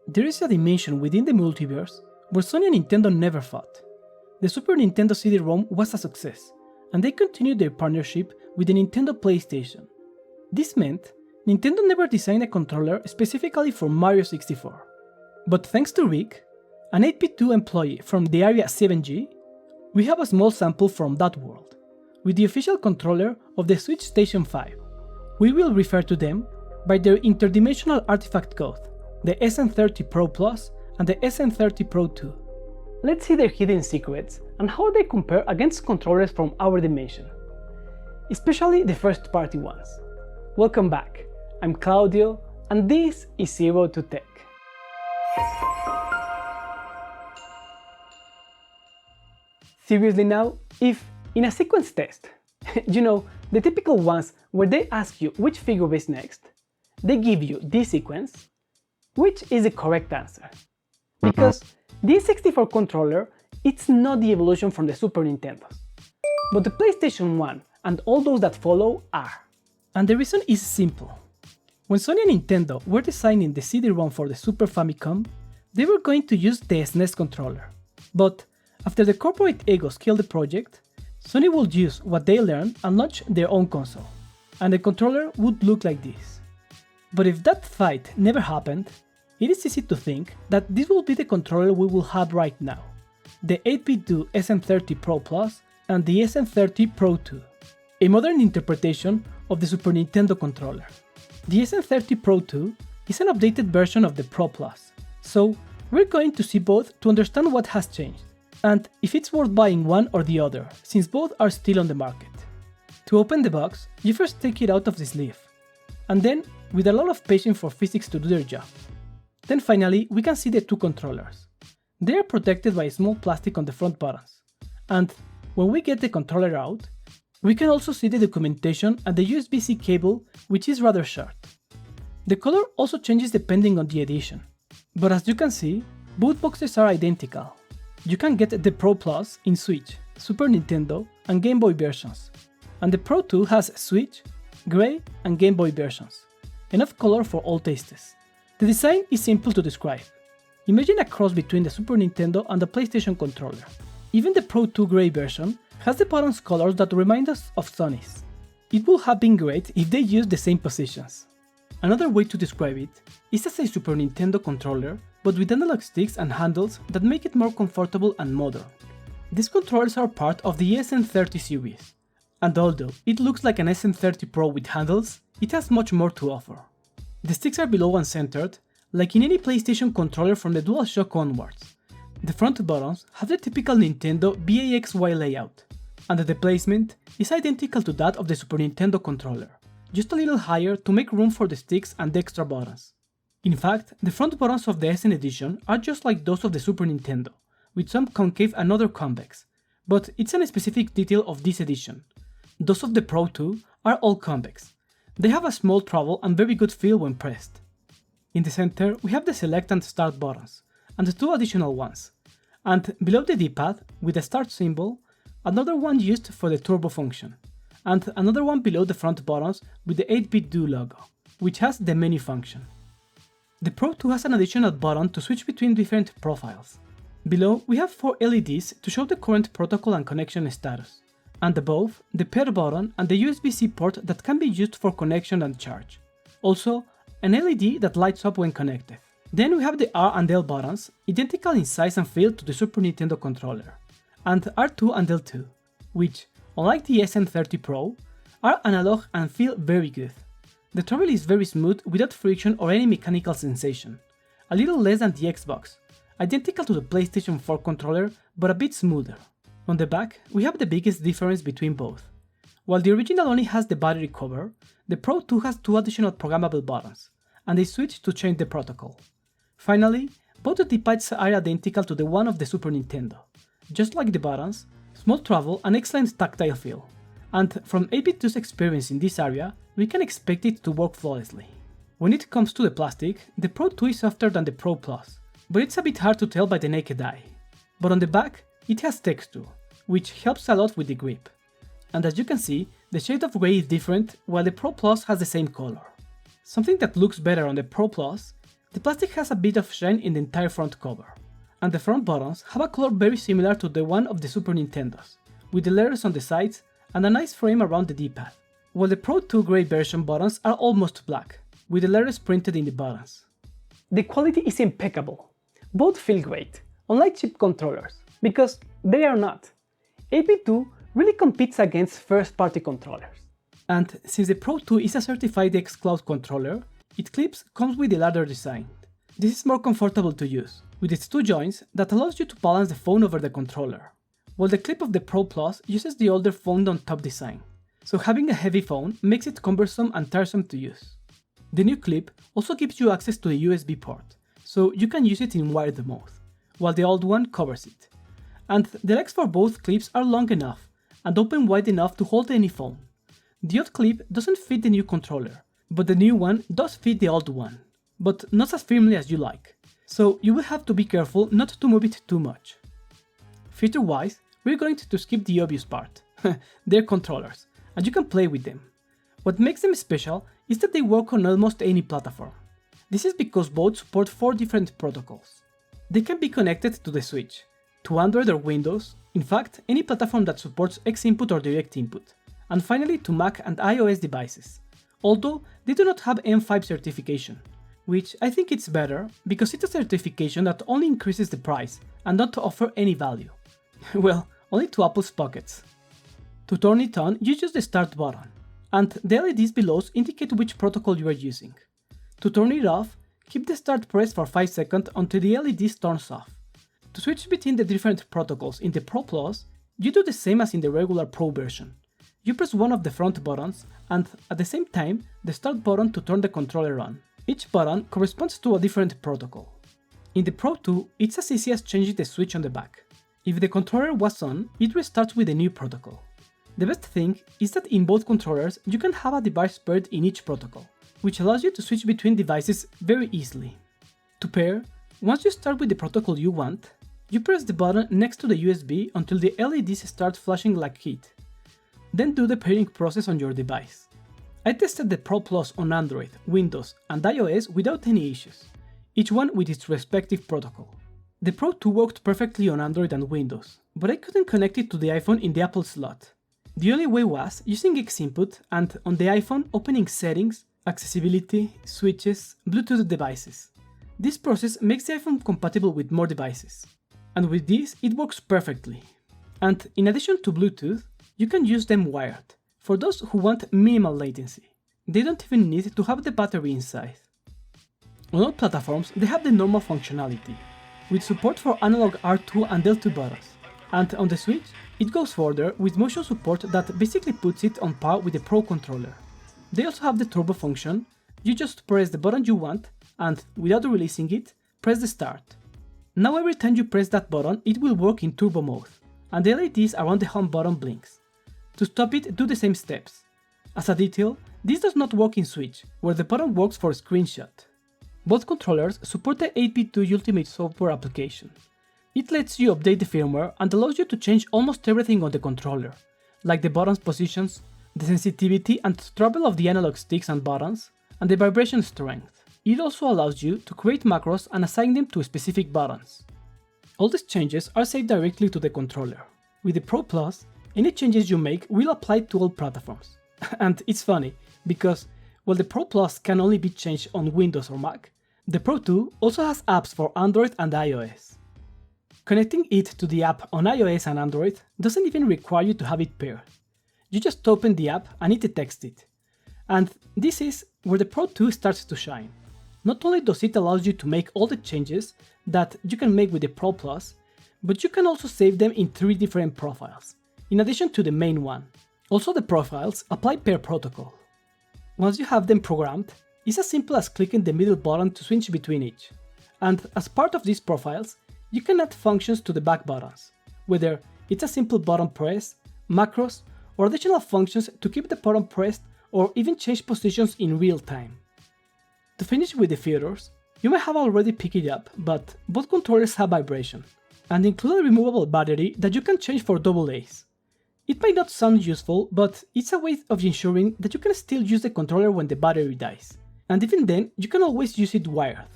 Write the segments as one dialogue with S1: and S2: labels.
S1: There is a dimension within the multiverse where Sony and Nintendo never fought. The Super Nintendo CD-ROM was a success, and they continued their partnership with the Nintendo PlayStation. This meant Nintendo never designed a controller specifically for Mario 64. But thanks to Rick, an 8BitDo employee from the Area 7G, we have a small sample from that world, with the official controller of the Switch Station 5. We will refer to them by their interdimensional artifact code, the SN30 Pro Plus and the SN30 Pro 2. Let's see their hidden secrets and how they compare against controllers from our dimension, especially the first-party ones. Welcome back, I'm Claudio, and this is Zero to Tech. Seriously now, if in a sequence test, you know, the typical ones where they ask you which figure is next, they give you this sequence, which is the correct answer? Because this 64 controller, it's not the evolution from the Super Nintendos, but the PlayStation 1 and all those that follow are. And the reason is simple. When Sony and Nintendo were designing the CD-ROM for the Super Famicom, they were going to use the SNES controller. But after the corporate egos killed the project, Sony would use what they learned and launch their own console, and the controller would look like this. But if that fight never happened, it is easy to think that this will be the controller we will have right now, the 8BitDo SN30 Pro Plus and the SN30 Pro 2, a modern interpretation of the Super Nintendo controller. The SN30 Pro 2 is an updated version of the Pro Plus, so we're going to see both to understand what has changed, and if it's worth buying one or the other, since both are still on the market. To open the box, you first take it out of the sleeve, and then, with a lot of patience for physics to do their job. Then finally, we can see the two controllers. They are protected by small plastic on the front buttons, and when we get the controller out, we can also see the documentation and the USB-C cable, which is rather short. The color also changes depending on the edition, but as you can see, both boxes are identical. You can get the Pro Plus in Switch, Super Nintendo and Game Boy versions, and the Pro 2 has Switch, Grey and Game Boy versions. Enough color for all tastes. The design is simple to describe. Imagine a cross between the Super Nintendo and the PlayStation controller. Even the Pro 2 Grey version has the buttons colors that remind us of Sony's. It would have been great if they used the same positions. Another way to describe it is as a Super Nintendo controller, but with analog sticks and handles that make it more comfortable and modern. These controllers are part of the SN30 series, and although it looks like an SN30 Pro with handles, it has much more to offer. The sticks are below and centered, like in any PlayStation controller from the DualShock onwards. The front buttons have the typical Nintendo BAXY layout, and the placement is identical to that of the Super Nintendo controller, just a little higher to make room for the sticks and the extra buttons. In fact, the front buttons of the SN edition are just like those of the Super Nintendo, with some concave and other convex, but it's a specific detail of this edition. Those of the Pro 2 are all convex. They have a small travel and very good feel when pressed. In the center we have the select and start buttons, and the two additional ones, and below the D-pad, with the start symbol, another one used for the turbo function, and another one below the front buttons with the 8BitDo logo, which has the menu function. The Pro 2 has an additional button to switch between different profiles. Below we have 4 LEDs to show the current protocol and connection status, and above the pair button and the USB-C port that can be used for connection and charge. Also, an LED that lights up when connected. Then we have the R and L buttons, identical in size and feel to the Super Nintendo controller, and R2 and L2, which, unlike the SN30 Pro, are analog and feel very good. The travel is very smooth without friction or any mechanical sensation, a little less than the Xbox, identical to the PlayStation 4 controller but a bit smoother. On the back, we have the biggest difference between both. While the original only has the battery cover, the Pro 2 has 2 additional programmable buttons, and a switch to change the protocol. Finally, both the D-pads are identical to the one of the Super Nintendo. Just like the buttons, small travel and excellent tactile feel. And from 8BitDo's experience in this area, we can expect it to work flawlessly. When it comes to the plastic, the Pro 2 is softer than the Pro Plus, but it's a bit hard to tell by the naked eye. But on the back, it has texture, which helps a lot with the grip. And as you can see, the shade of grey is different while the Pro Plus has the same color. Something that looks better on the Pro Plus, The plastic has a bit of shine in the entire front cover, and the front buttons have a color very similar to the one of the Super Nintendos, with the letters on the sides and a nice frame around the D-pad, while the Pro 2 Grey version buttons are almost black, with the letters printed in the buttons. The quality is impeccable. Both feel great, unlike cheap controllers, because they are not. 8BitDo really competes against first-party controllers. And since the Pro 2 is a certified xCloud controller, its clips comes with the ladder design. This is more comfortable to use, with its two joints that allows you to balance the phone over the controller, while the clip of the Pro Plus uses the older phone on top design, so having a heavy phone makes it cumbersome and tiresome to use. The new clip also gives you access to a USB port, so you can use it in wired mode, while the old one covers it. And the legs for both clips are long enough and open wide enough to hold any phone. The old clip doesn't fit the new controller, but the new one does fit the old one, but not as firmly as you like, so you will have to be careful not to move it too much. Feature-wise, we're going to skip the obvious part. They're controllers, and you can play with them. What makes them special is that they work on almost any platform. This is because both support 4 different protocols. They can be connected to the Switch, to Android or Windows, in fact any platform that supports X-input or direct input, and finally to Mac and iOS devices, although they do not have M5 certification, which I think it's better because it's a certification that only increases the price and not to offer any value. Well, only to Apple's pockets. To turn it on, you use the start button, and the LEDs below indicate which protocol you are using. To turn it off, keep the start pressed for 5 seconds until the LEDs turns off. To switch between the different protocols in the Pro Plus, you do the same as in the regular Pro version. You press one of the front buttons and, at the same time, the start button to turn the controller on. Each button corresponds to a different protocol. In the Pro 2, it's as easy as changing the switch on the back. If the controller was on, it restarts with a new protocol. The best thing is that in both controllers you can have a device paired in each protocol, which allows you to switch between devices very easily. To pair, once you start with the protocol you want, you press the button next to the USB until the LEDs start flashing like heat. Then do the pairing process on your device. I tested the Pro Plus on Android, Windows and iOS without any issues, each one with its respective protocol. The Pro 2 worked perfectly on Android and Windows, but I couldn't connect it to the iPhone in the Apple slot. The only way was using X-input and on the iPhone opening settings, accessibility, switches, Bluetooth devices. This process makes the iPhone compatible with more devices. And with this it works perfectly. And in addition to Bluetooth, you can use them wired, for those who want minimal latency. They don't even need to have the battery inside. On all platforms they have the normal functionality, with support for analog R2 and L2 buttons, and on the Switch it goes further with motion support that basically puts it on par with the Pro controller. They also have the turbo function. You just press the button you want and, without releasing it, press the start. Now every time you press that button it will work in turbo mode, and the LEDs around the home button blinks. To stop it, do the same steps. As a detail, this does not work in Switch, where the button works for screenshot. Both controllers support the 8BitDo Ultimate software application. It lets you update the firmware and allows you to change almost everything on the controller, like the button's positions, the sensitivity and travel of the analog sticks and buttons, and the vibration strength. It also allows you to create macros and assign them to specific buttons. All these changes are saved directly to the controller. With the Pro Plus, any changes you make will apply to all platforms. And it's funny, because while the Pro Plus can only be changed on Windows or Mac, the Pro 2 also has apps for Android and iOS. Connecting it to the app on iOS and Android doesn't even require you to have it paired. You just open the app and it detects it. And this is where the Pro 2 starts to shine. Not only does it allow you to make all the changes that you can make with the Pro Plus, but you can also save them in 3 different profiles, in addition to the main one. Also, the profiles apply per protocol. Once you have them programmed, it's as simple as clicking the middle button to switch between each. And as part of these profiles, you can add functions to the back buttons, whether it's a simple button press, macros, or additional functions to keep the button pressed or even change positions in real time. To finish with the features, you may have already picked it up, but both controllers have vibration, and include a removable battery that you can change for AA's. It might not sound useful, but it's a way of ensuring that you can still use the controller when the battery dies, and even then you can always use it wired.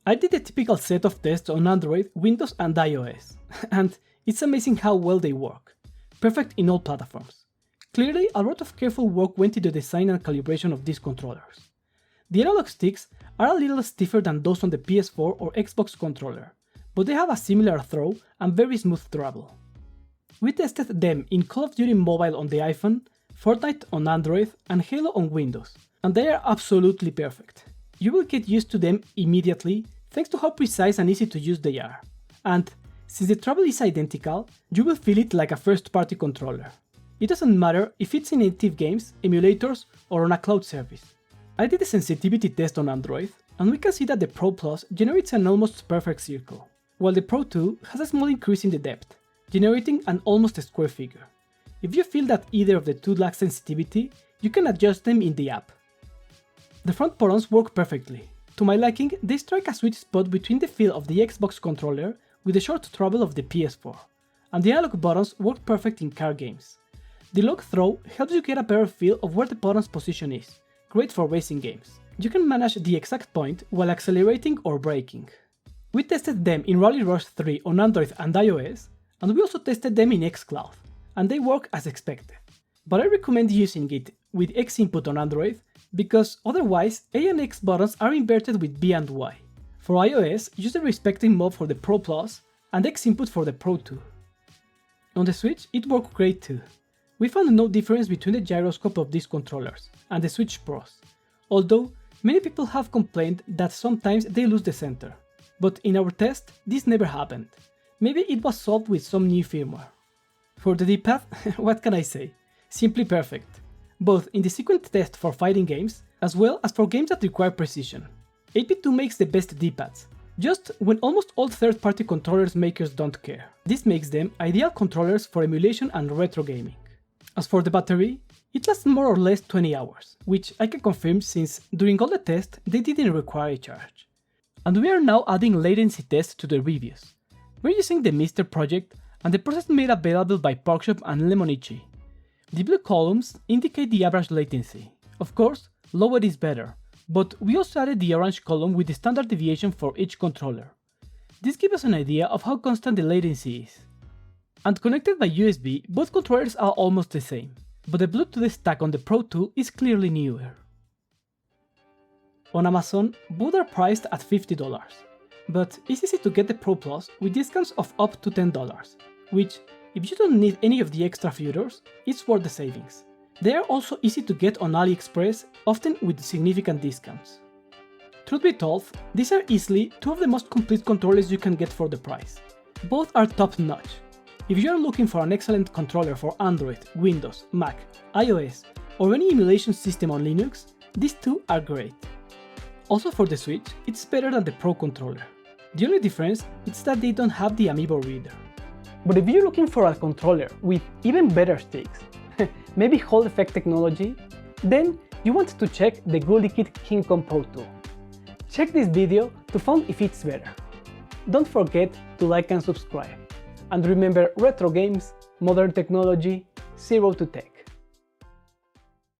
S1: I did a typical set of tests on Android, Windows and iOS, and it's amazing how well they work. Perfect in all platforms. Clearly, a lot of careful work went into the design and calibration of these controllers. The analog sticks are a little stiffer than those on the PS4 or Xbox controller, but they have a similar throw and very smooth travel. We tested them in Call of Duty Mobile on the iPhone, Fortnite on Android, and Halo on Windows, and they are absolutely perfect. You will get used to them immediately thanks to how precise and easy to use they are. And since the travel is identical, you will feel it like a first-party controller. It doesn't matter if it's in native games, emulators, or on a cloud service. I did a sensitivity test on Android, and we can see that the Pro Plus generates an almost perfect circle, while the Pro 2 has a small increase in the depth, generating an almost a square figure. If you feel that either of the two lacks sensitivity, you can adjust them in the app. The front buttons work perfectly. To my liking, they strike a sweet spot between the feel of the Xbox controller with the short travel of the PS4, and the analog buttons work perfect in car games. The lock throw helps you get a better feel of where the button's position is, great for racing games. You can manage the exact point while accelerating or braking. We tested them in Rally Rush 3 on Android and iOS, and we also tested them in xCloud, and they work as expected. But I recommend using it with X input on Android, because otherwise A and X buttons are inverted with B and Y. For iOS, use the respective mode for the Pro Plus and X input for the Pro 2. On the Switch, it worked great too. We found no difference between the gyroscope of these controllers and the Switch Pros, although many people have complained that sometimes they lose the center. But in our test, this never happened. Maybe it was solved with some new firmware. For the D-pad, what can I say? Simply perfect, both in the sequence test for fighting games, as well as for games that require precision. 8BitDo makes the best D-pads, just when almost all third-party controllers makers don't care. This makes them ideal controllers for emulation and retro gaming. As for the battery, it lasts more or less 20 hours, which I can confirm since during all the tests they didn't require a charge. And we are now adding latency tests to the reviews. We're using the Mister project and the process made available by Parkshop and Lemonichi. The blue columns indicate the average latency. Of course, lower is better, but we also added the orange column with the standard deviation for each controller. This gives us an idea of how constant the latency is. And connected by USB, both controllers are almost the same, but the Bluetooth stack on the Pro 2 is clearly newer. On Amazon, both are priced at $50, but it's easy to get the Pro Plus with discounts of up to $10, which, if you don't need any of the extra features, it's worth the savings. They are also easy to get on AliExpress, often with significant discounts. Truth be told, these are easily two of the most complete controllers you can get for the price. Both are top-notch. If you are looking for an excellent controller for Android, Windows, Mac, iOS, or any emulation system on Linux, these two are great. Also for the Switch, it's better than the Pro controller. The only difference is that they don't have the Amiibo reader. But if you're looking for a controller with even better sticks, maybe Hall effect technology, then you want to check the GoodLiquid King Kong Pro 2. Check this video to find if it's better. Don't forget to like and subscribe. And remember, retro games, modern technology, zero to tech.